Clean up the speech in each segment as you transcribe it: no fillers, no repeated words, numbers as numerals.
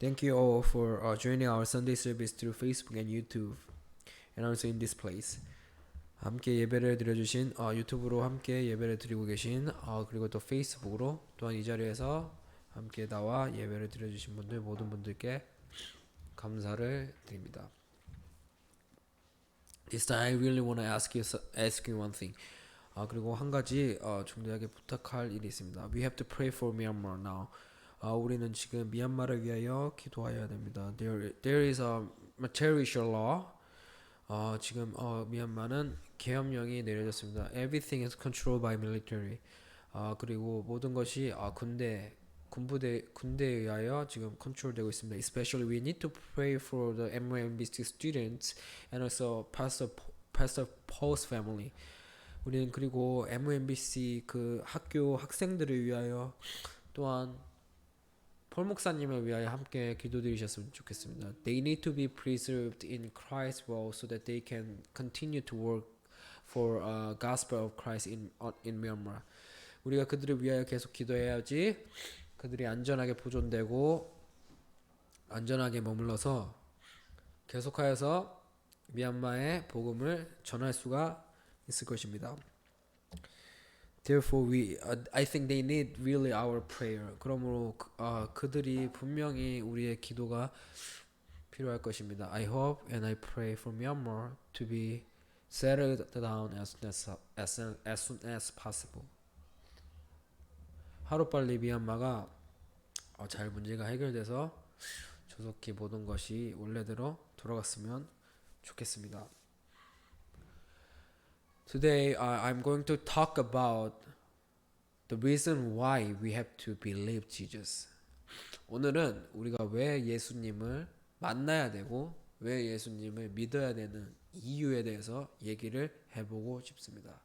Thank you all for joining our Sunday service through Facebook and YouTube, and also in this place. 함께 예배를 드려주신 유튜브로 함께 예배를 드리고 계신 그리고 또 페이스북으로 또한 이 자리에서 함께 나와 예배를 드려주신 분들 모든 분들께 감사를 드립니다. This time I really want to ask you one thing. 그리고 한 가지 중대하게 부탁할 일이 있습니다. We have to pray for Myanmar now. 우리는 지금 미얀마를 위하여 기도해야 됩니다. There is a martial law. 지금 미얀마는 계엄령이 내려졌습니다. Everything is controlled by military. 그리고 모든 것이 군대에 의하여 지금 컨트롤되고 있습니다. Especially we need to pray for the MMBC students and also Pastor Paul's family. 우리는 그리고 MMBC 그 학교 학생들을 위하여 또한 폴 목사님을 위하여 함께 기도드리셨으면 좋겠습니다. They need to be preserved in Christ's will so that they can continue to work for gospel of Christ in Myanmar. 우리가 그들을 위하여 계속 기도해야지 그들이 안전하게 보존되고 안전하게 머물러서 계속하여서 미얀마의 복음을 전할 수가 있을 것입니다. Therefore, I think they need really our prayer. 그러므로 그들이 분명히 우리의 기도가 필요할 것입니다. I hope and I pray for Myanmar to be settled down as soon as possible. 하루빨리 미얀마가 잘 문제가 해결돼서 조속히 모든 것이 원래대로 돌아갔으면 좋겠습니다. Today, I'm going to talk about the reason why we have to believe Jesus. 오늘은 우리가 왜 예수님을 만나야 되고 왜 예수님을 믿어야 되는 이유에 대해서 얘기를 해보고 싶습니다.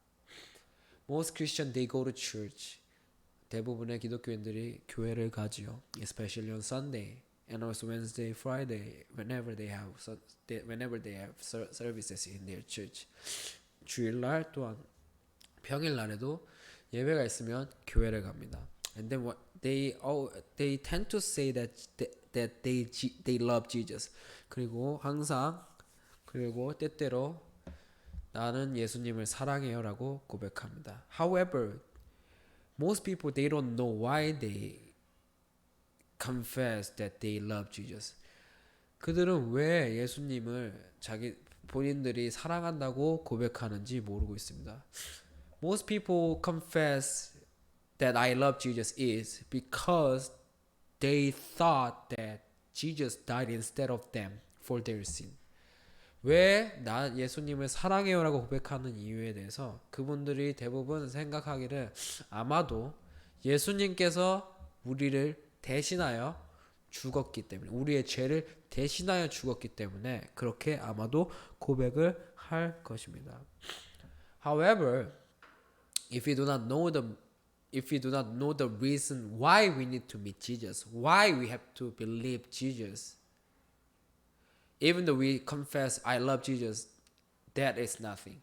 Most Christians they go to church. 대부분의 기독교인들이 교회를 가지요. Especially on Sunday and also Wednesday, Friday, whenever they have services in their church. 주일날 또한 평일날에도 예배가 있으면 교회를 갑니다. And then what they tend to say that they love Jesus. 그리고 항상 그리고 때때로 나는 예수님을 사랑해요라고 고백합니다. However, most people they don't know why they confess that they love Jesus. 그들은 왜 예수님을 본인들이 사랑한다고 고백하는지 모르고 있습니다. Most people confess that I love Jesus is because they thought that Jesus died instead of them for their sin. 왜 나 예수님을 사랑해요라고 고백하는 이유에 대해서 그분들이 대부분 생각하기를 아마도 예수님께서 우리를 대신하여 죽었기 때문에 우리의 죄를 대신하여 죽었기 때문에 그렇게 아마도 고백을 할 것입니다. However, if we do not know the reason why we need to meet Jesus, why we have to believe Jesus, even though we confess I love Jesus, that is nothing.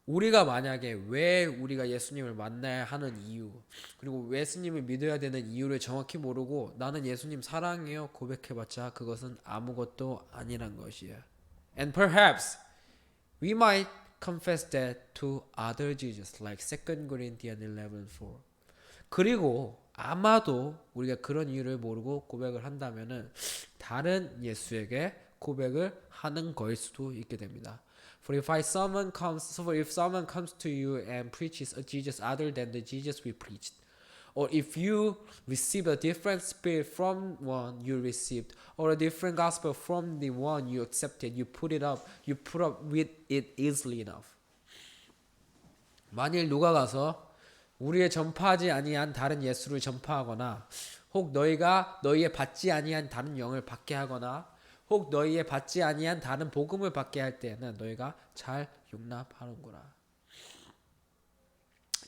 우리가 만약에 왜 우리가 예수님을 만나야 하는 이유 그리고 예수님을 믿어야 되는 이유를 정확히 모르고 나는 예수님 사랑해요 고백해봤자 그것은 아무것도 아니란 것이야. And perhaps we might confess that to other Jesus like 2 Corinthians 11:4. 그리고 아마도 우리가 그런 이유를 모르고 고백을 한다면은 다른 예수에게 고백을 하는 거일 수도 있게 됩니다. For if someone comes to you and preaches a Jesus other than the Jesus we preached, or if you receive a different spirit from one you received, or a different gospel from the one you accepted, you put up with it easily enough. 만일 누가 가서 우리의 전파하지 아니한 다른 예수를 전파하거나, 혹 너희가 너희의 받지 아니한 다른 영을 받게 하거나, 혹 너희의 받지 아니한 다른 복음을 받게 할 때는 너희가 잘 용납하는구나.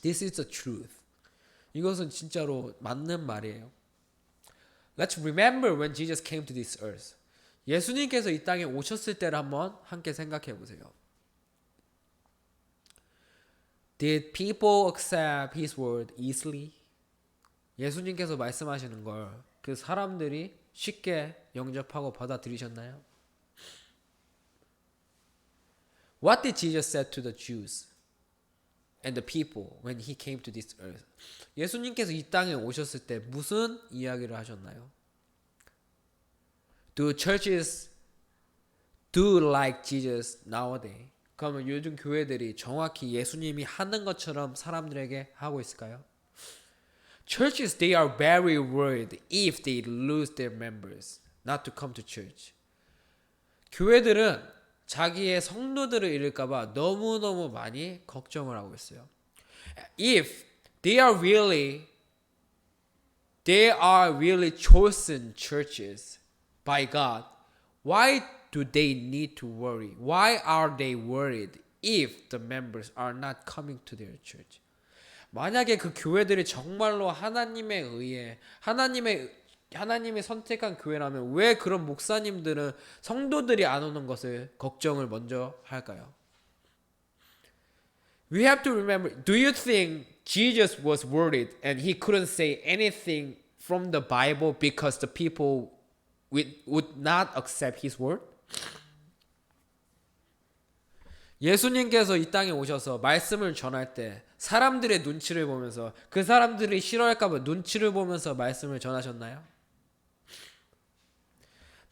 This is the truth. 이것은 진짜로 맞는 말이에요. Let's remember when Jesus came to this earth. 예수님께서 이 땅에 오셨을 때를 한번 함께 생각해 보세요. Did people accept his word easily? 예수님께서 말씀하시는 걸 그 사람들이 쉽게 영접하고 받아들이셨나요? What did Jesus say to the Jews and the people when he came to this earth? 예수님께서 이 땅에 오셨을 때 무슨 이야기를 하셨나요? Do churches do like Jesus nowadays? 그러면 요즘 교회들이 정확히 예수님이 하는 것처럼 사람들에게 하고 있을까요? Churches, they are very worried if they lose their members not to come to church. 교회들은 자기의 성도들을 잃을까봐 너무너무 많이 걱정을 하고 있어요. If they are really chosen churches by God, why do they need to worry? Why are they worried if the members are not coming to their church? 만약에 그 교회들이 정말로 하나님에 의해 하나님이 선택한 교회라면 왜 그런 목사님들은 성도들이 안 오는 것을 걱정을 먼저 할까요? We have to remember, do you think Jesus was worried and he couldn't say anything from the Bible because the people would not accept his word? 예수님께서 이 땅에 오셔서 말씀을 전할 때 사람들의 눈치를 보면서 그 사람들이 싫어할까 봐 눈치를 보면서 말씀을 전하셨나요?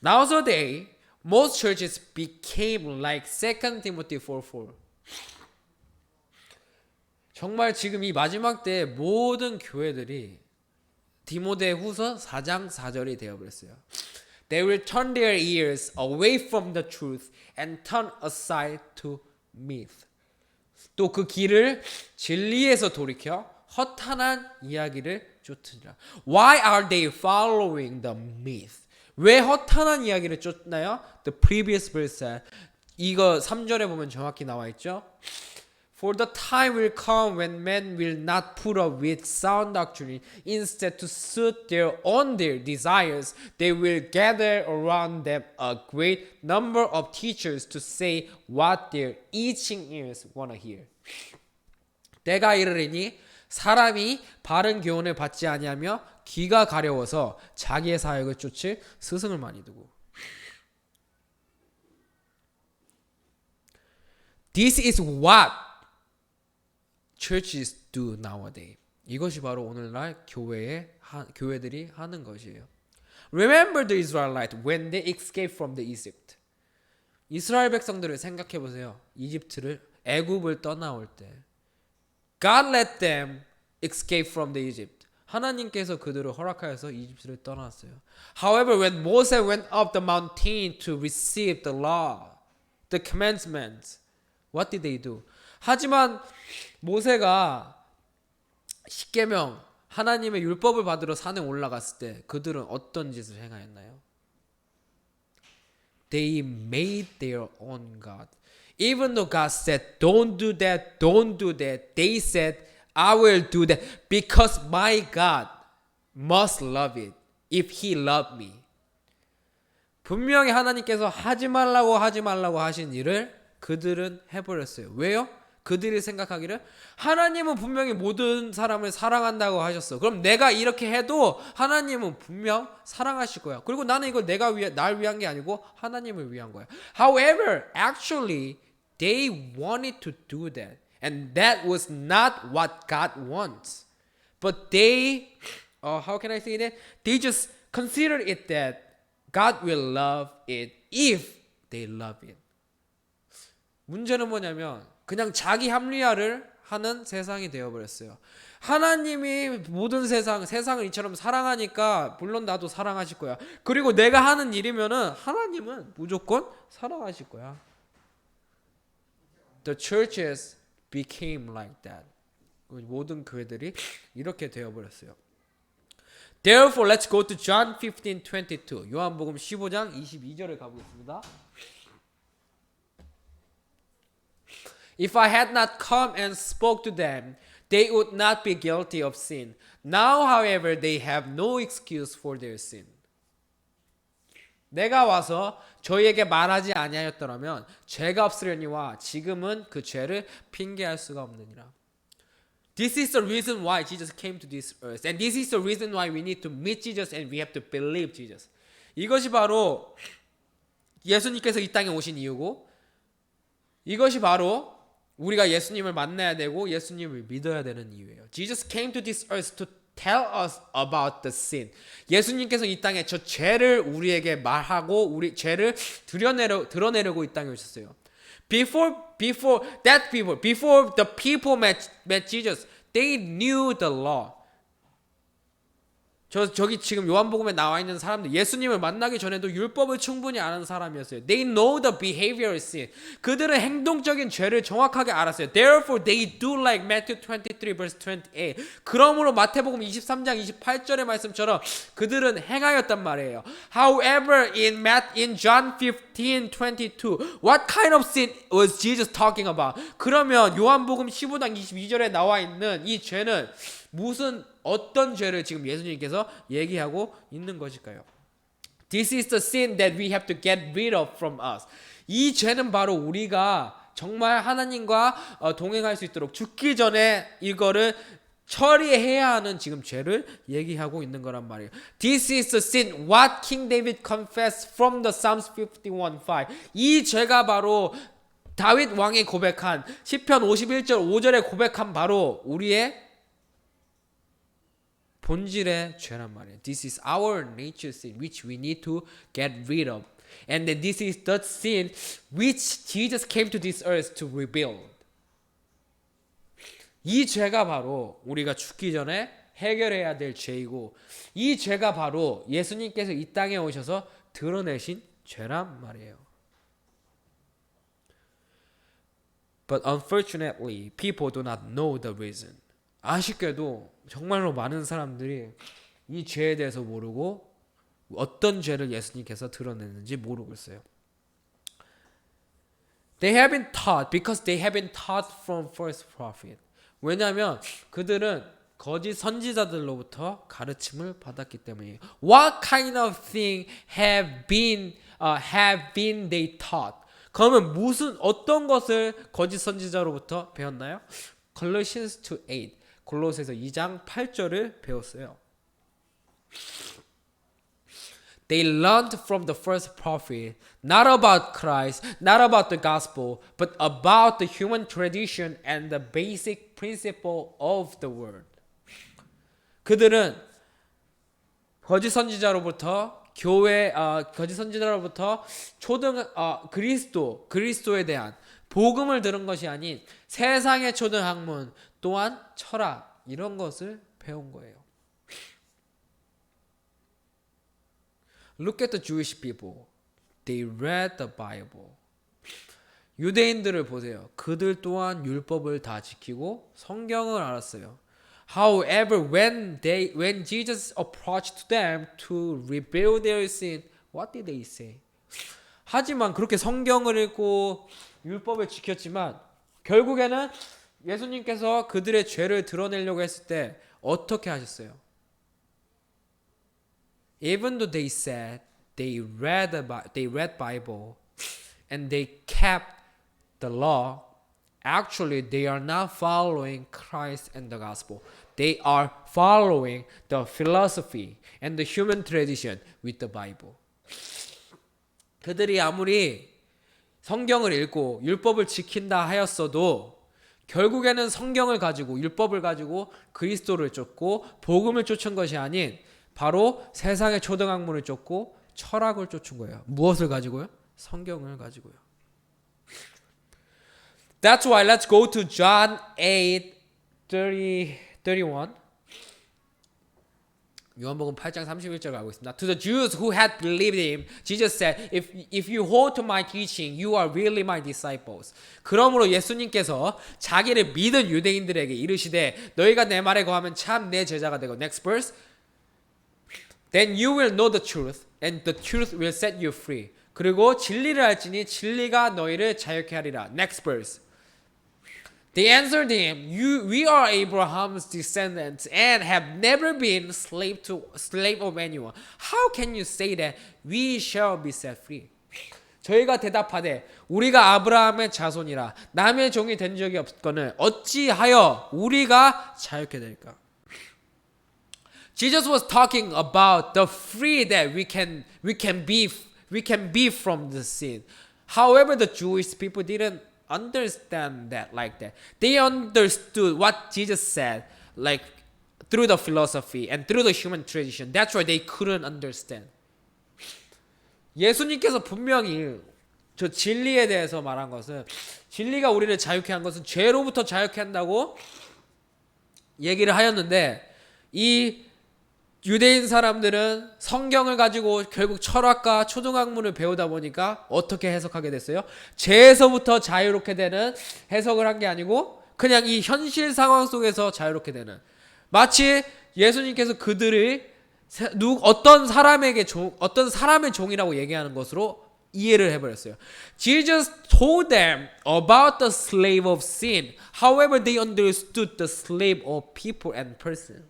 Nowadays, most churches became like 2 Timothy 4:4. 정말 지금 이 마지막 때에 모든 교회들이 디모데후서 4장 4절이 되어버렸어요. They will turn their ears away from the truth and turn aside to myth. 또 그 길을 진리에서 돌이켜 허탄한 이야기를 쫓으리라. Why are they following the myth? 왜 허탄한 이야기를 쫓나요? The previous verse said, 이거 3절에 보면 정확히 나와 있죠. For the time will come when men will not put up with sound doctrine. Instead, to suit their desires, they will gather around them a great number of teachers to say what their itching ears want to hear. 때가 이르리니 사람이 바른 교훈을 받지 아니하며 귀가 가려워서 자기의 사역을 쫓을 스승을 많이 두고. This is what churches do nowadays. 이것이 바로 오늘날 교회들이 하는 것이에요. Remember the Israelites when they escaped from the Egypt. 이스라엘 백성들을 생각해 보세요. 애굽을 떠나올 때 God let them escape from the Egypt. 하나님께서 그들을 허락하여서 이집트를 떠났어요. However, when Moses went up the mountain to receive the law, the commandments, what did they do? 하지만 모세가 십계명 하나님의 율법을 받으러 산에 올라갔을 때 그들은 어떤 짓을 행하였나요? They made their own God. Even though God said, don't do that, don't do that, they said, I will do that because my God must love it if he loved me. 분명히 하나님께서 하지 말라고 하신 일을 그들은 해버렸어요. 왜요? 그들이 생각하기를 하나님은 분명히 모든 사람을 사랑한다고 하셨어. 그럼 내가 이렇게 해도 하나님은 분명 사랑하실 거야. 그리고 나는 이걸 날 위한 게 아니고 하나님을 위한 거야. However, actually, they wanted to do that. And that was not what God wants. But they, how can I say that? They just considered it that God will love it if they love it. 문제는 뭐냐면 그냥 자기 합리화를 하는 세상이 되어버렸어요. 하나님이 모든 세상을 이처럼 사랑하니까 물론 나도 사랑하실 거야. 그리고 내가 하는 일이면은 하나님은 무조건 사랑하실 거야. The churches became like that. 모든 교회들이 이렇게 되어버렸어요. Therefore, let's go to John 15:22. 요한복음 15장 22절을 가보겠습니다. If I had not come and spoke to them, they would not be guilty of sin. Now, however, they have no excuse for their sin. 내가 와서 저희에게 말하지 아니하였더라면 죄가 없으려니와 지금은 그 죄를 핑계할 수가 없느니라. This is the reason why Jesus came to this earth. And this is the reason why we need to meet Jesus and we have to believe Jesus. 이것이 바로 예수님께서 이 땅에 오신 이유고 이것이 바로 우리가 예수님을 만나야 되고 예수님을 믿어야 되는 이유예요. Jesus came to this earth to tell us about the sin. 예수님께서 이 땅에 저 죄를 우리에게 말하고 우리 죄를 드러내려고 이 땅에 오셨어요. Before the people met Jesus, they knew the law. 저기 지금 요한복음에 나와 있는 사람들 예수님을 만나기 전에도 율법을 충분히 아는 사람이었어요. They know the behavioral sin. 그들은 행동적인 죄를 정확하게 알았어요. Therefore they do like Matthew 23 verse 28. 그러므로 마태복음 23장 28절의 말씀처럼 그들은 행하였단 말이에요. However, in John 15:22, what kind of sin was Jesus talking about? 그러면 요한복음 15장 22절에 나와 있는 이 죄는 어떤 죄를 지금 예수님께서 얘기하고 있는 것일까요? This is the sin that we have to get rid of from us. 이 죄는 바로 우리가 정말 하나님과 동행할 수 있도록 죽기 전에 이거를 처리해야 하는 지금 죄를 얘기하고 있는 거란 말이에요. This is the sin what King David confessed from the Psalms 51:5. 이 죄가 바로 다윗 왕이 고백한 시편 51절 5절에 고백한 바로 우리의 본질의 죄란 말이에요. This is our nature sin which we need to get rid of. And then this is the sin which Jesus came to this earth to rebuild. 이 죄가 바로 우리가 죽기 전에 해결해야 될 죄이고 이 죄가 바로 예수님께서 이 땅에 오셔서 드러내신 죄란 말이에요. But unfortunately, people do not know the reason. 아쉽게도 정말로 많은 사람들이 이 죄에 대해서 모르고 어떤 죄를 예수님께서 드러냈는지 모르고 있어요. They have been taught because they have been taught from false prophet. 왜냐하면 그들은 거짓 선지자들로부터 가르침을 받았기 때문이에요. What kind of thing have been they taught? 그러면 어떤 것을 거짓 선지자로부터 배웠나요? Colossians 2:8. 골로새서 2장 8절을 배웠어요. They learned from the first prophet, not about Christ, not about the gospel, but about the human tradition and the basic principle of the word. 그들은 거짓 선지자로부터 그리스도에 대한 복음을 들은 것이 아닌 세상의 초등학문 또한 철학 이런 것을 배운 거예요. Look at the Jewish people. They read the Bible. 유대인들을 보세요. 그들 또한 율법을 다 지키고 성경을 알았어요. However, when Jesus approached them to rebuild their sin, what did they say? 하지만 그렇게 성경을 읽고 율법을 지켰지만 결국에는 예수님께서 그들의 죄를 드러내려고 했을 때 어떻게 하셨어요? Even though they said they read Bible and they kept the law, actually they are not following Christ and the gospel. They are following the philosophy and the human tradition with the Bible. 그들이 아무리 성경을 읽고 율법을 지킨다 하였어도 결국에는 성경을 가지고 율법을 가지고 그리스도를 쫓고 복음을 쫓은 것이 아닌 바로 세상의 초등학문을 쫓고 철학을 쫓은 거예요. 무엇을 가지고요? 성경을 가지고요. That's why let's go to John 8:31. 요한복음 8장 31절 가고 있습니다. To the Jews who had believed him, Jesus said, If you hold to my teaching, you are really my disciples. 그러므로 예수님께서 자기를 믿은 유대인들에게 이르시되 너희가 내 말에 거하면 참 내 제자가 되고. Next verse. Then you will know the truth, and the truth will set you free. 그리고 진리를 알지니 진리가 너희를 자유케 하리라. Next verse. They answered him, we are Abraham's descendants and have never been slave of anyone. How can you say that we shall be set free? 저희가 대답하되 우리가 아브라함의 자손이라 남의 종이 된 적이 없거늘 어찌하여 우리가 자유케 될까? Jesus was talking about the free that we can be from the sin. However, the Jewish people didn't understand that like that. They understood what Jesus said like through the philosophy and through the human tradition. That's why they couldn't understand. 예수님께서 분명히 저 진리에 대해서 말한 것은 진리가 우리를 자유케 한 것은 죄로부터 자유케 한다고 얘기를 하였는데 이 유대인 사람들은 성경을 가지고 결국 철학과 초등학문을 배우다 보니까 어떻게 해석하게 됐어요? 죄에서부터 자유롭게 되는 해석을 한 게 아니고 그냥 이 현실 상황 속에서 자유롭게 되는 마치 예수님께서 그들을 어떤 사람의 종이라고 얘기하는 것으로 이해를 해버렸어요. Jesus told them about the slave of sin. However, they understood the slave of people and person.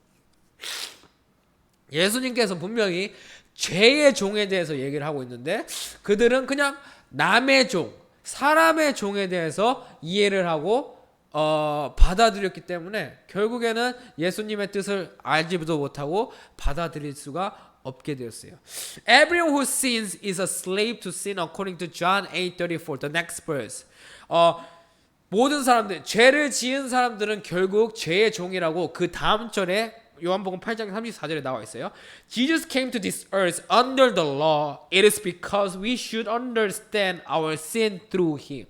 예수님께서 분명히 죄의 종에 대해서 얘기를 하고 있는데 그들은 그냥 남의 종, 사람의 종에 대해서 이해를 하고 받아들였기 때문에 결국에는 예수님의 뜻을 알지도 못하고 받아들일 수가 없게 되었어요. Everyone who sins is a slave to sin according to John 8:34. The next verse. 모든 사람들, 죄를 지은 사람들은 결국 죄의 종이라고 그 다음 절에 요한복음 8장 34절에 나와 있어요. Jesus came to this earth under the law. It is because we should understand our sin through him.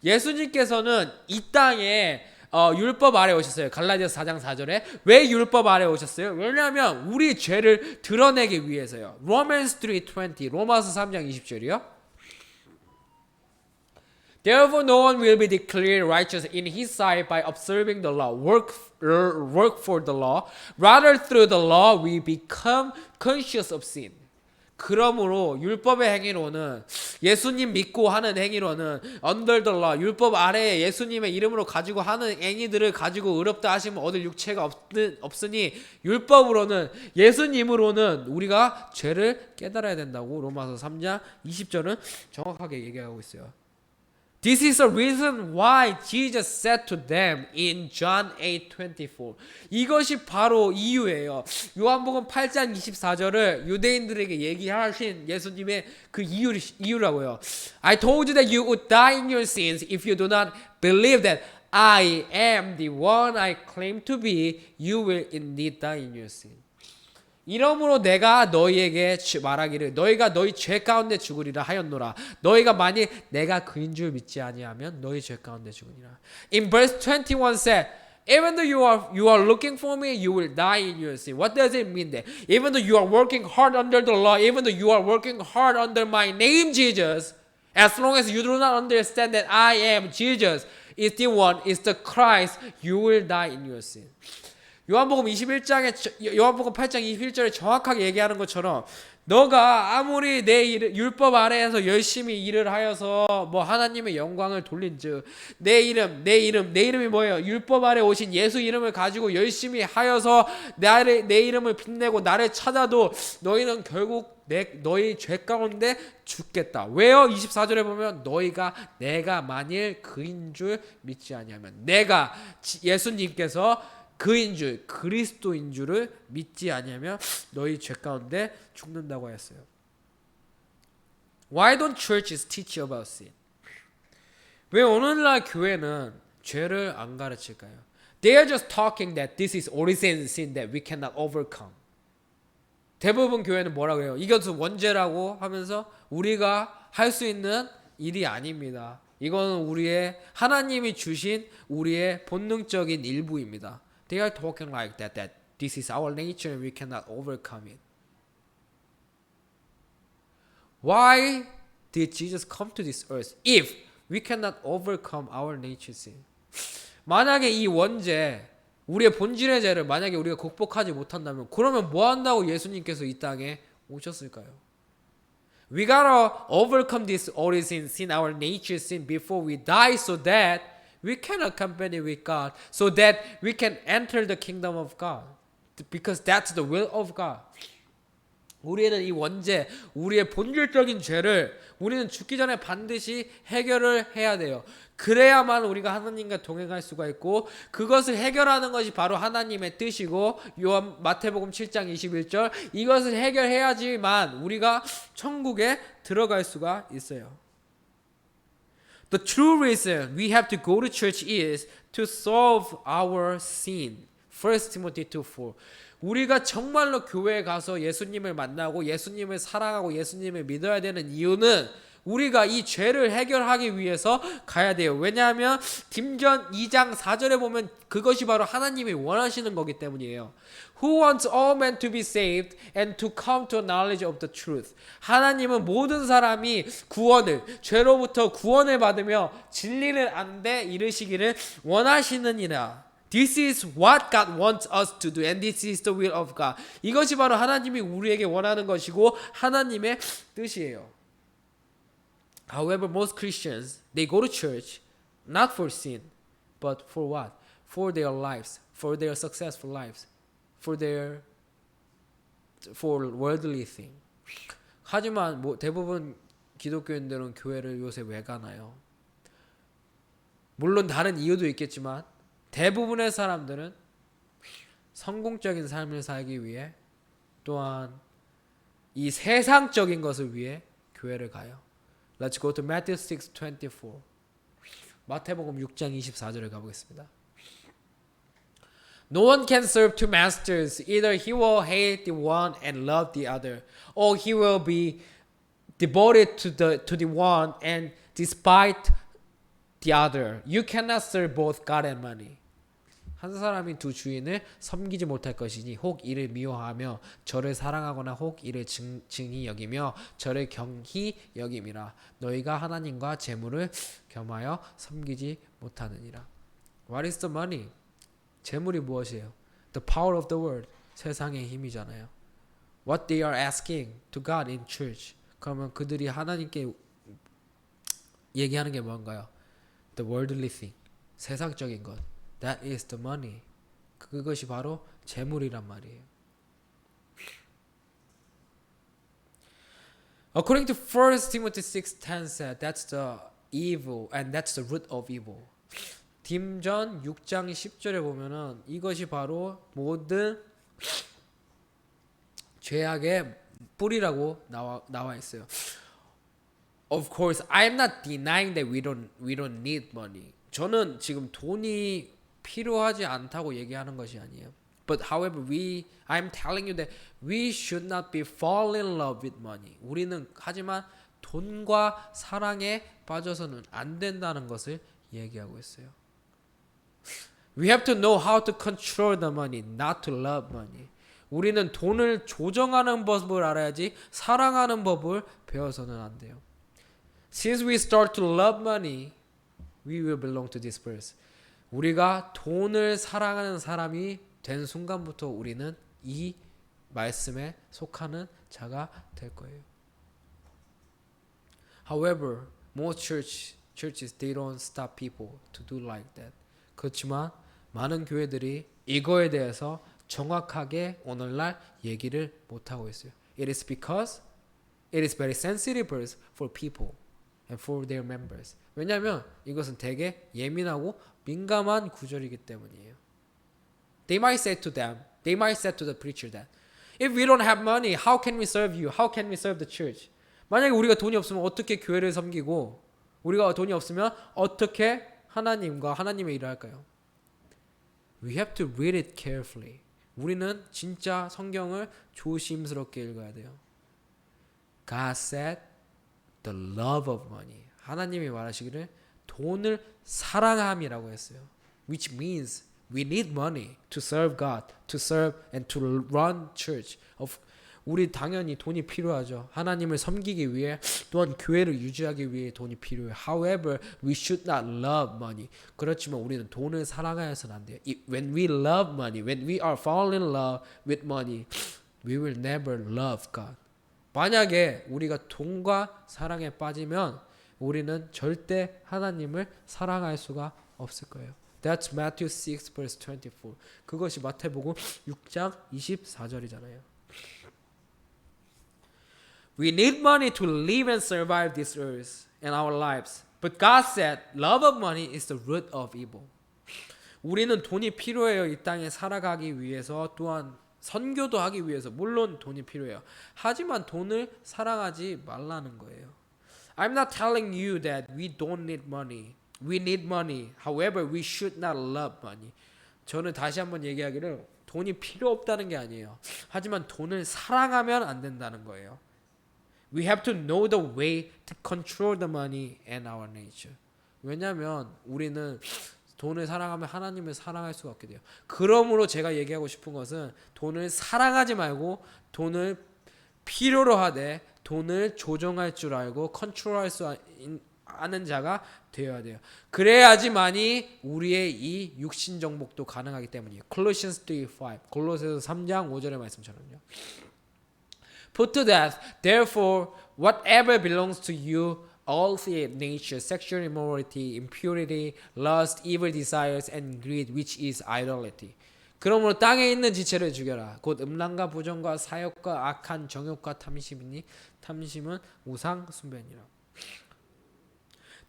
예수님께서는 이 땅에 율법 아래 오셨어요. 갈라디아서 4장 4절에. 왜 율법 아래 오셨어요? 왜냐하면 우리 죄를 드러내기 위해서요. Romans 3:20. 로마서 3장 20절이요. Therefore, no one will be declared righteous in his sight by observing the law, work for the law. Rather, through the law, we become conscious of sin. 그러므로 율법의 행위로는 예수님 믿고 하는 행위로는 under the law, 율법 아래에 예수님의 이름으로 가지고 하는 행위들을 가지고 의롭다 하시면 얻을 육체가 없으니 율법으로는 예수님으로는 우리가 죄를 깨달아야 된다고 로마서 3장 20절은 정확하게 얘기하고 있어요. This is the reason why Jesus said to them in John 8:24. 이것이 바로 이유예요. 요한복음 8장 24절을 유대인들에게 얘기하신 예수님의 그 이유라고요. I told you that you would die in your sins if you do not believe that I am the one I claim to be. You will indeed die in your sin. 이러므로 내가 너희에게 말하기를 너희가 너희 죄 가운데 죽으리라 하였노라. 너희가 만일 내가 그인 줄 믿지 아니하면 너희 죄 가운데 죽으리라. In verse 21 said, even though you are looking for me, you will die in your sin. What does it mean that? Even though you are working hard under the law, even though you are working hard under my name, Jesus, as long as you do not understand that I am Jesus, is the one, is the Christ, you will die in your sin. 요한복음 8장 21절에 정확하게 얘기하는 것처럼 너가 아무리 내 율법 아래에서 열심히 일을 하여서 뭐 하나님의 영광을 돌린즉 내 이름이 뭐예요? 율법 아래 오신 예수 이름을 가지고 열심히 하여서 내 이름을 빛내고 나를 찾아도 너희는 결국 너희 죄 가운데 죽겠다. 왜요? 24절에 보면 내가 만일 그인 줄 믿지 아니하면 내가 예수님께서 그인 줄, 그리스도인 줄을 믿지 아니하면 너희 죄 가운데 죽는다고 하였어요. Why don't churches teach about sin? 왜 오늘날 교회는 죄를 안 가르칠까요? They are just talking that this is original sin that we cannot overcome. 대부분 교회는 뭐라고 해요? 이것은 원죄라고 하면서 우리가 할 수 있는 일이 아닙니다. 이거는 우리의 하나님이 주신 우리의 본능적인 일부입니다. They are talking like that this is our nature and we cannot overcome it. Why did Jesus come to this earth if we cannot overcome our nature sin? 만약에 이 원죄, 우리의 본질의 죄를 만약에 우리가 극복하지 못한다면 그러면 뭐 한다고 예수님께서 이 땅에 오셨을까요? We gotta overcome this origin sin, our nature sin before we die so that we can accompany with God, so that we can enter the kingdom of God. Because that's the will of God. 우리는 이 원죄, 우리의 본질적인 죄를 우리는 죽기 전에 반드시 해결을 해야 돼요. 그래야만 우리가 하나님과 동행할 수가 있고 그것을 해결하는 것이 바로 하나님의 뜻이고 마태복음 7장 21절 이것을 해결해야지만 우리가 천국에 들어갈 수가 있어요. The true reason we have to go to church is to solve our sin. 1 Timothy 2:4. 우리가 정말로 교회에 가서 예수님을 만나고 예수님을 사랑하고 예수님을 믿어야 되는 이유는 우리가 이 죄를 해결하기 위해서 가야 돼요. 왜냐하면 딤전 2장 4절에 보면 그것이 바로 하나님이 원하시는 거기 때문이에요. Who wants all men to be saved and to come to a knowledge of the truth. 하나님은 모든 사람이 구원을 죄로부터 구원을 받으며 진리를 아는 데 이르시기를 원하시느니라. This is what God wants us to do and this is the will of God. 이것이 바로 하나님이 우리에게 원하는 것이고 하나님의 뜻이에요. However, most Christians, they go to church not for sin, but for what? For their lives, for their successful lives, for worldly thing. 하지만 대부분 기독교인들은 교회를 요새 왜 가나요? 물론 다른 이유도 있겠지만 대부분의 사람들은 성공적인 삶을 살기 위해 또한 이 세상적인 것을 위해 교회를 가요. Let's go to Matthew 6:24. 마태복음 6장 24절을 가보겠습니다. No one can serve two masters. Either he will hate the one and love the other, or he will be devoted to the one and despite the other. You cannot serve both God and money. 한 사람이 두 주인을 섬기지 못할 것이니 혹 이를 미워하며 저를 사랑하거나 혹 이를 증히 여기며 저를 경히 여김이라. 너희가 하나님과 재물을 겸하여 섬기지 못하느니라. What is the money? 재물이 무엇이에요? The power of the world. 세상의 힘이잖아요. What they are asking to God in church. 그러면 그들이 하나님께 얘기하는 게 뭔가요? The worldly thing. 세상적인 것. That is the money. 그것이 바로 재물이란 말이에요. According to 1 Timothy 6:10 said, that's the evil and that's the root of evil. 딤전 6장 10절에 보면은 이것이 바로 모든 죄악의 뿌리라고 나와 있어요. Of course, I'm not denying that we don't need money. 저는 지금 돈이 필요하지 않다고 얘기하는 것이 아니에요. But however, I'm telling you that we should not be fall in love with money. 우리는 하지만 돈과 사랑에 빠져서는 안 된다는 것을 얘기하고 있어요. We have to know how to control the money, not to love money. 우리는 돈을 조정하는 법을 알아야지 사랑하는 법을 배워서는 안 돼요. Since we start to love money, we will belong to this verse. 우리가 돈을 사랑하는 사람이 된 순간부터 우리는 이 말씀에 속하는 자가 될 거예요. However, most churches they don't stop people to do like that. 그렇지만 많은 교회들이 이거에 대해서 정확하게 오늘날 얘기를 못 하고 있어요. It is because it is very sensitive for people and for their members. 왜냐하면 이것은 되게 예민하고 민감한 구절이기 때문이에요. They might say to the preacher that if we don't have money, how can we serve you? How can we serve the church? 만약에 우리가 돈이 없으면 어떻게 교회를 섬기고 우리가 돈이 없으면 어떻게 하나님과 하나님의 일을 할까요? We have to read it carefully. 우리는 진짜 성경을 조심스럽게 읽어야 돼요. God said the love of money. 하나님이 말하시기를 돈을 사랑함이라고 했어요. Which means we need money to serve God, to serve and to run church. 우리 당연히 돈이 필요하죠. 하나님을 섬기기 위해 또한 교회를 유지하기 위해 돈이 필요해요. However, we should not love money. 그렇지만 우리는 돈을 사랑하여서는 안 돼요. When we love money, when we are fall in love with money, we will never love God. 만약에 우리가 돈과 사랑에 빠지면 우리는 절대 하나님을 사랑할 수가 없을 거예요. That's Matthew 6 verse 24. 그것이 마태복음 6장 24절이잖아요. We need money to live and survive this earth and our lives. But God said, love of money is the root of evil. 우리는 돈이 필요해요. 이 땅에 살아가기 위해서 또한 선교도 하기 위해서 물론 돈이 필요해요. 하지만 돈을 사랑하지 말라는 거예요. I'm not telling you that we don't need money. We need money. However, we should not love money. 저는 다시 한번 얘기하기를 돈이 필요 없다는 게 아니에요. 하지만 돈을 사랑하면 안 된다는 거예요. We have to know the way to control the money and our nature. 왜냐하면 우리는 돈을 사랑하면 하나님을 사랑할 수가 없게 돼요. 그러므로 제가 얘기하고 싶은 것은 돈을 사랑하지 말고 돈을 필요로 하되 돈을 조정할 줄 알고 컨트롤할 수 아는 자가 되어야 돼요. 그래야지만이 우리의 이 육신 정복도 가능하기 때문이에요. Colossians 3:5 골로새서 3장 5절의 말씀처럼요. Put to death, therefore, whatever belongs to you, all sin, nature, sexual immorality, impurity, lust, evil desires, and greed, which is idolatry. 그러므로 땅에 있는 지체를 죽여라. 곧 음란과 부정과 사욕과 악한 정욕과 탐심이니 탐심은 우상 숭배니라.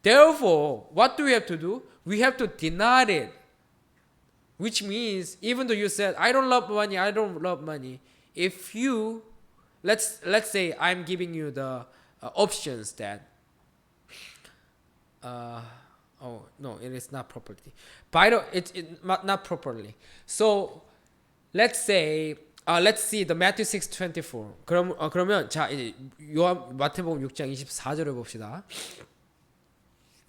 Therefore, what do we have to do? We have to deny it. Which means, even though you said, I don't love money, if you, let's say I'm giving you the options that, oh no, it is not properly. Not properly. So, let's say, let's see the Matthew 6:24. 그러면 자 이제 마태복음 6장 24절을 봅시다.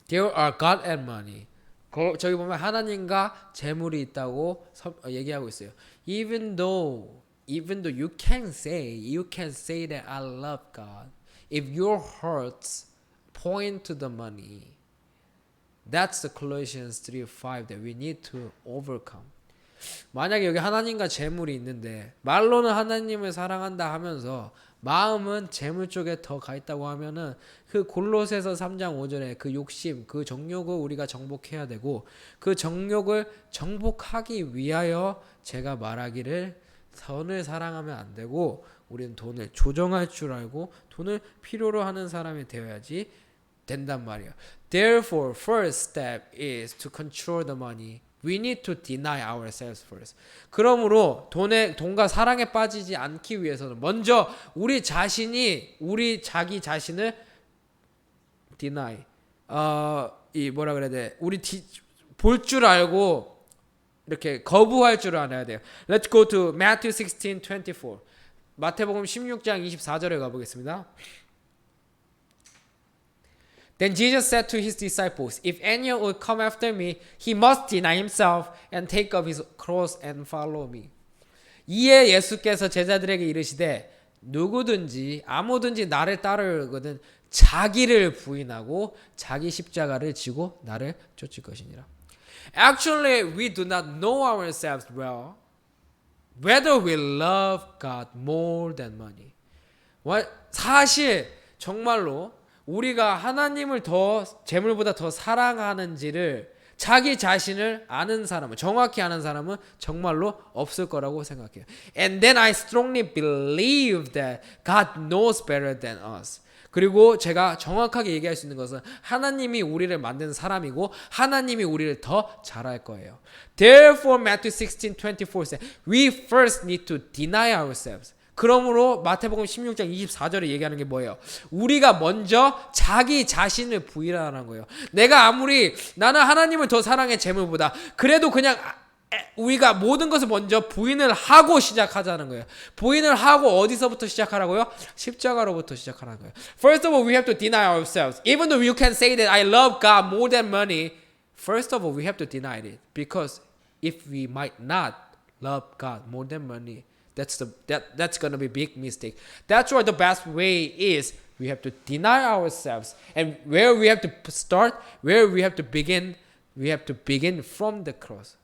There are God and money. 저기 보면 하나님과 재물이 있다고 얘기하고 있어요. Even though you can say that I love God, if your hearts point to the money, that's the Colossians 3:5 that we need to overcome. 만약에 여기 하나님과 재물이 있는데 말로는 하나님을 사랑한다 하면서 마음은 재물 쪽에 더 가 있다고 하면은 그 골로새서 3장 5절에 그 욕심, 그 정욕을 우리가 정복해야 되고 그 정욕을 정복하기 위하여 제가 말하기를 돈을 사랑하면 안 되고 우리는 돈을 조정할 줄 알고 돈을 필요로 하는 사람이 되어야지 된단 말이에요. Therefore, first step is to control the money. We need to deny ourselves first. 그러므로 돈과 사랑에 빠지지 않기 위해서는 먼저 우리 자기 자신을 deny. 이 뭐라 그래야 돼? 우리 볼 줄 알고 이렇게 거부할 줄 알아야 돼요. Let's go to Matthew 16:24. 마태복음 16장 24절에 가보겠습니다. Then Jesus said to his disciples, If anyone will come after me, he must deny himself and take up his cross and follow me. 이에 예수께서 제자들에게 이르시되 누구든지 아무든지 나를 따르거든 자기를 부인하고 자기 십자가를 지고 나를 쫓을 것이니라. Actually, we do not know ourselves well, whether we love God more than money. 사실 정말로 우리가 하나님을 더 재물보다 더 사랑하는지를 자기 자신을 아는 사람은 정확히 아는 사람은 정말로 없을 거라고 생각해요. And then I strongly believe that God knows better than us. 그리고 제가 정확하게 얘기할 수 있는 것은 하나님이 우리를 만든 사람이고 하나님이 우리를 더 잘할 거예요. Therefore, Matthew 16:24 says, we first need to deny ourselves. 그러므로 마태복음 16장 24절에 얘기하는 게 뭐예요? 우리가 먼저 자기 자신을 부인하라는 거예요. 내가 아무리 나는 하나님을 더 사랑해 재물보다 그래도 그냥 우리가 모든 것을 먼저 부인을 하고 시작하자는 거예요. 부인을 하고 어디서부터 시작하라고요? 십자가로부터 시작하라는 거예요. First of all, we have to deny ourselves. Even though you can say that I love God more than money, first of all, we have to deny it. Because if we might not love God more than money, that's going to be a big mistake. That's why the best way is we have to deny ourselves. And where we have to start, where we have to begin from the cross.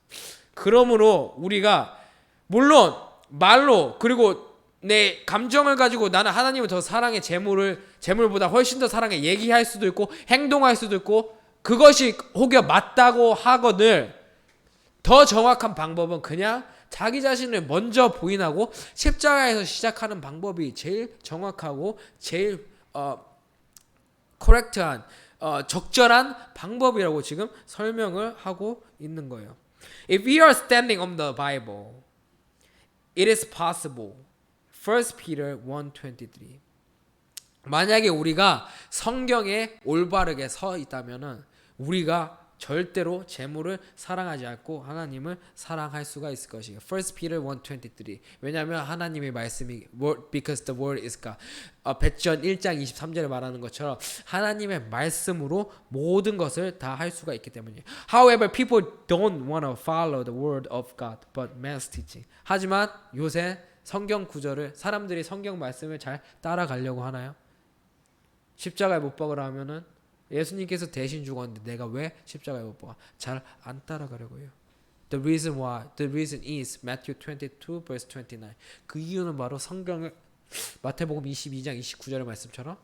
그러므로 우리가 물론 말로 그리고 내 감정을 가지고 나는 하나님을 더 사랑해 재물보다 훨씬 더 사랑해 얘기할 수도 있고 행동할 수도 있고 그것이 혹여 맞다고 하거늘 더 정확한 방법은 그냥 자기 자신을 먼저 부인하고 십자가에서 시작하는 방법이 제일 정확하고 제일 코렉트한 적절한 방법이라고 지금 설명을 하고 있는 거예요. If we are standing on the Bible, it is possible. 1 Peter 1:23. 만약에 우리가 성경에 올바르게 서 있다면은 우리가 절대로 재물을 사랑하지 않고 하나님을 사랑할 수가 있을 것이에요. 1 Peter 1:23. 왜냐하면 하나님의 말씀이 because the word is God. 백전 1장 23절에 말하는 것처럼 하나님의 말씀으로 모든 것을 다 할 수가 있기 때문이에요. However, people don't want to follow the word of God, but man's teaching. 하지만 요새 성경 구절을 사람들이 성경 말씀을 잘 따라가려고 하나요? 십자가에 못 박으라 하면은 예수님께서 대신 죽었는데 내가 왜 십자가에 못 박아? 잘 안 따라가려고 해요. The reason is Matthew 22 verse 29. 그 이유는 바로 성경을 마태복음 22장 29절의 말씀처럼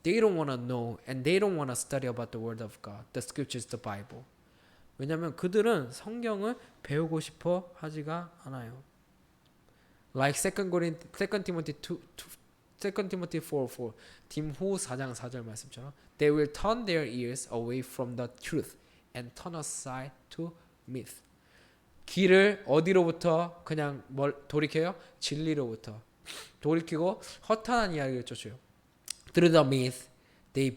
They don't want to know and they don't want to study about the word of God. The scriptures, the Bible. 왜냐하면 그들은 성경을 배우고 싶어 하지가 않아요. Like 2 Timothy 4:4 디모데 4장 4절 말씀처럼 They will turn their ears away from the truth and turn aside to myth. 귀를 어디로부터 그냥 돌이켜요? 진리로부터 돌이키고 허탄한 이야기를 쫓아요. Through the myth, they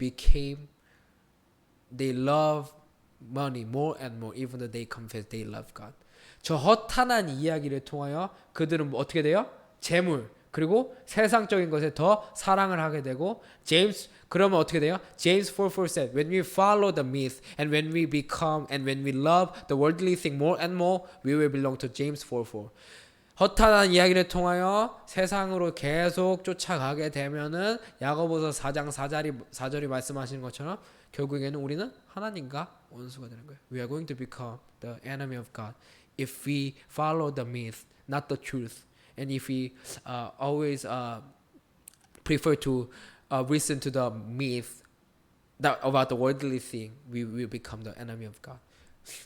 love money more and more, even though they confess they love God. 저 허탄한 이야기를 통하여 그들은 어떻게 돼요? 재물 그리고 세상적인 것에 더 사랑을 하게 되고 그러면 어떻게 돼요? James 4:4 said, when we follow the myth and when we become and when we love the worldly thing more and more, we will belong to James 4:4. 허탄한 이야기를 통하여 세상으로 계속 쫓아가게 되면은 야고보서 4장 4절이 말씀하시는 것처럼 결국에는 우리는 하나님과 원수가 되는 거예요. We are going to become the enemy of God if we follow the myth, not the truth. And if we always prefer to listen to the myth about the worldly thing, we will become the enemy of God.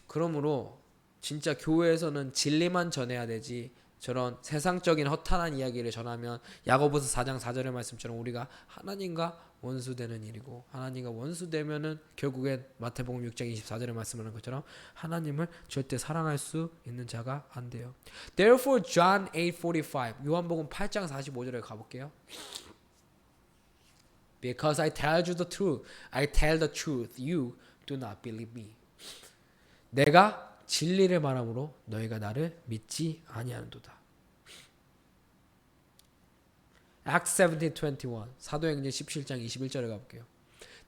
그러므로 진짜 교회에서는 진리만 전해야 되지 저런 세상적인 허탄한 이야기를 전하면 야고보서 4장 4절의 말씀처럼 우리가 하나님과 원수되는 일이고 하나님과 원수되면은 결국엔 마태복음 6장 24절에 말씀하는 것처럼 하나님을 절대 사랑할 수 있는 자가 안 돼요. Therefore John 8:45 요한복음 8장 45절에 가볼게요. Because I tell you the truth, I tell the truth, you do not believe me. 내가 진리를 말함으로 너희가 나를 믿지 아니하는도다. Acts 17:21 사도행전 17장 21절에 가볼게요.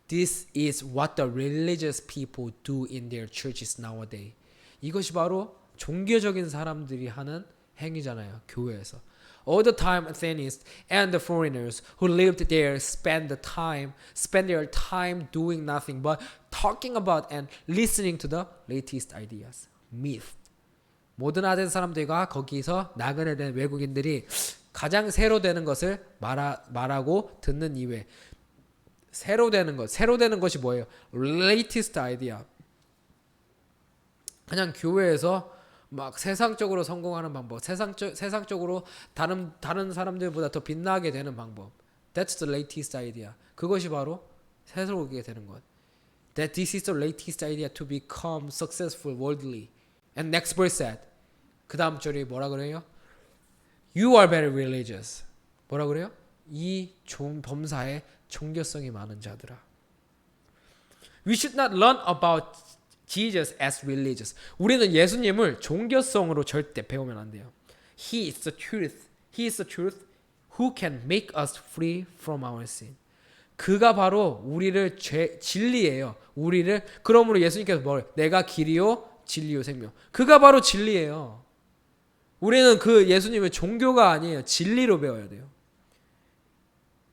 This is what the religious people do in their churches nowadays. 이것이 바로 종교적인 사람들이 하는 행위잖아요. 교회에서. All the time Athenians and the foreigners who lived there spend their time doing nothing but talking about and listening to the latest ideas. myth. 모든 아덴 사람들과 거기서 나그네 된 외국인들이 가장 새로 되는 것을 말하고 듣는 이외 새로 되는 것이 뭐예요? latest idea. 그냥 교회에서 막 세상적으로 성공하는 방법, 세상적으로 다른 사람들보다 더 빛나게 되는 방법. That's the latest idea. 그것이 바로 새롭게 되는 것. That this is the latest idea to become successful worldly. And next verse said. 그 다음 절이 뭐라 그래요? You are very religious. 뭐라 그래요? 이 범사에 종교성이 많은 자들아. We should not learn about Jesus as religious. 우리는 예수님을 종교성으로 절대 배우면 안 돼요. He is the truth. He is the truth who can make us free from our sin. 그가 바로 우리를 진리예요. 그러므로 예수님께서 뭐래요? 내가 길이요 진리요 생명. 그가 바로 진리예요. 우리는 그 예수님의 종교가 아니에요. 진리로 배워야 돼요.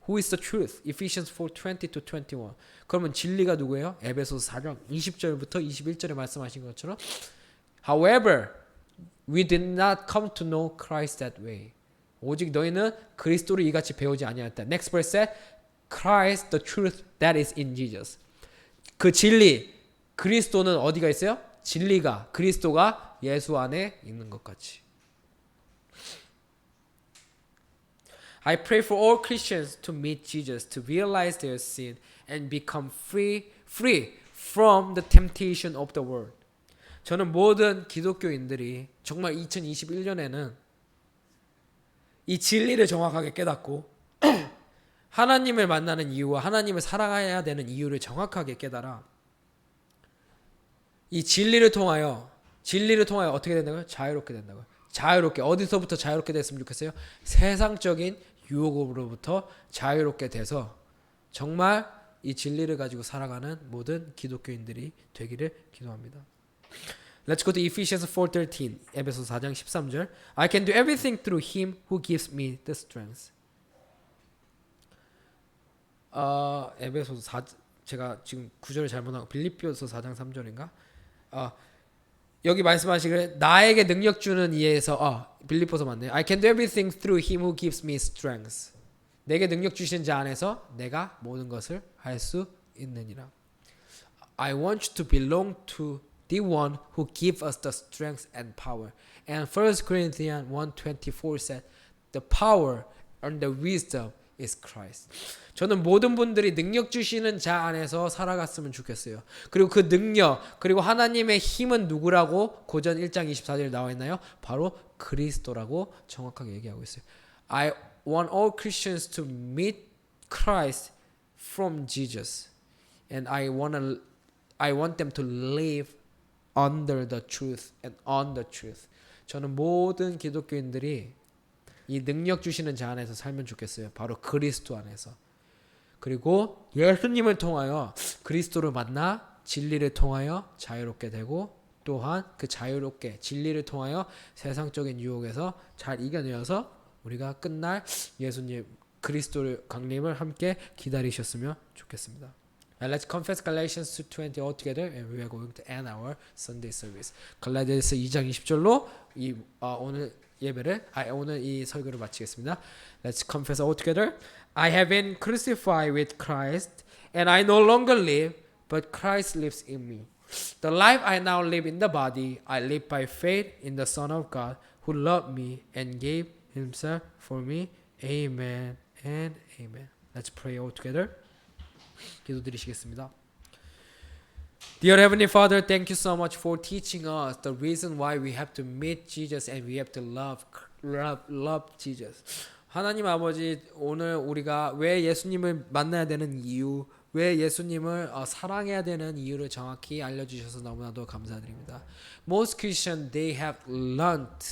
Who is the truth? Ephesians 4:20-21. 그러면 진리가 누구예요? 에베소서 4장 20절부터 21절에 말씀하신 것처럼 However, we did not come to know Christ that way. 오직 너희는 그리스도를 이같이 배우지 아니하였다. Next verse said, Christ, the truth that is in Jesus. 그 진리, 그리스도는 어디가 있어요? 진리가, 그리스도가 예수 안에 있는 것 같이. I pray for all Christians to meet Jesus, to realize their sin and become free from the temptation of the world. 저는 모든 기독교인들이 정말 2021년에는 이 진리를 정확하게 깨닫고 하나님을 만나는 이유와 하나님을 사랑해야 되는 이유를 정확하게 깨달아 이 진리를 통하여 어떻게 된다고요? 자유롭게 된다고요. 자유롭게 어디서부터 자유롭게 됐으면 좋겠어요? 세상적인 유혹으로부터 자유롭게 돼서 정말 이 진리를 가지고 살아가는 모든 기독교인들이 되기를 기도합니다. Let's go to Ephesians 4:13. 에베소 4장 13절. I can do everything through him who gives me the strength. 에베소 4 제가 지금 구절을 잘못 나고 빌립보서 4장 3절인가? 여기 말씀하시기를 나에게 능력 주는 이에서 빌립보서 맞네요. I can do everything through him who gives me strength. 내게 능력 주시는 자 안에서 내가 모든 것을 할 수 있느니라. I want you to belong to the one who gives us the strength and power. And 1 Corinthians 1:24 said, the power and the wisdom is Christ. 저는 모든 분들이 능력 주시는 자 안에서 살아갔으면 좋겠어요. 그리고 그 능력, 그리고 하나님의 힘은 누구라고 고전 1장 24절에 나와 있나요? 바로 그리스도라고 정확하게 얘기하고 있어요. I want all Christians to meet Christ from Jesus. And I want them to live under the truth and on the truth. 저는 모든 기독교인들이 이 능력 주시는 자 안에서 살면 좋겠어요. 바로 그리스도 안에서. 그리고 예수님을 통하여 그리스도를 만나 진리를 통하여 자유롭게 되고 또한 그 자유롭게 진리를 통하여 세상적인 유혹에서 잘 이겨내어서 우리가 끝날 예수님 그리스도의 강림을 함께 기다리셨으면 좋겠습니다. And let's confess Galatians 2:20 all together and we are going to end our Sunday service. 갈라디아서 2장 20절로 오늘 예배를 오늘 이 설교를 마치겠습니다. Let's confess all together. I have been crucified with Christ, and I no longer live, but Christ lives in me. The life I now live in the body, I live by faith in the Son of God, who loved me and gave Himself for me. Amen and amen. Let's pray all together. 기도드리시겠습니다. Dear Heavenly Father, thank you so much for teaching us the reason why we have to meet Jesus and we have to love Jesus. 하나님 아버지, 오늘 우리가 왜 예수님을 만나야 되는 이유, 왜 예수님을 사랑해야 되는 이유를 정확히 알려주셔서 너무나도 감사드립니다. Most Christians, they have learned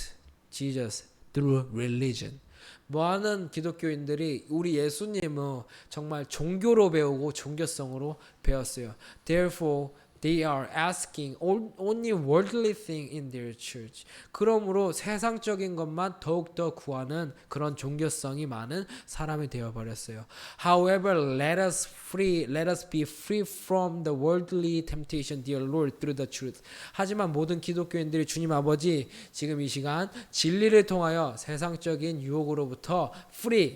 Jesus through religion. 많은 기독교인들이 우리 예수님을 정말 종교로 배우고 종교성으로 배웠어요. Therefore, they are asking only worldly thing in their church. 그러므로 세상적인 것만 더욱더 구하는 그런 종교성이 많은 사람이 되어버렸어요. However, let us be free from the worldly temptation, dear Lord, through the truth. 하지만 모든 기독교인들이 주님 아버지, 지금 이 시간 진리를 통하여 세상적인 유혹으로부터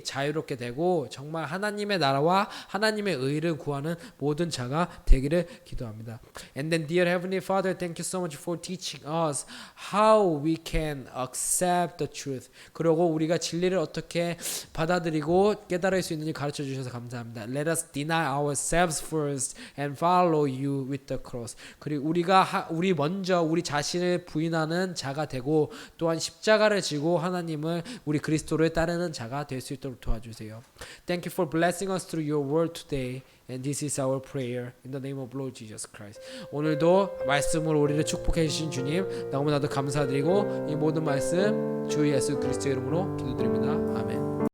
자유롭게 되고 정말 하나님의 나라와 하나님의 의를 구하는 모든 자가 되기를 기도합니다. And then, dear Heavenly Father, thank you so much for teaching us how we can accept the truth. 그리고 우리가 진리를 어떻게 받아들이고 깨달을 수 있는지 가르쳐 주셔서 감사합니다. Let us deny ourselves first and follow you with the cross. 그리고 우리 먼저 우리 자신을 부인하는 자가 되고 또한 십자가를 지고 하나님을 우리 그리스도를 따르는 자가 될 수 있도록 도와주세요. Thank you for blessing us through your word today. And this is our prayer in the name of Lord Jesus Christ. 오늘도 말씀으로 우리를 축복해 주신 주님 너무나도 감사드리고 이 모든 말씀 주 예수 그리스도의 이름으로 기도드립니다. 아멘.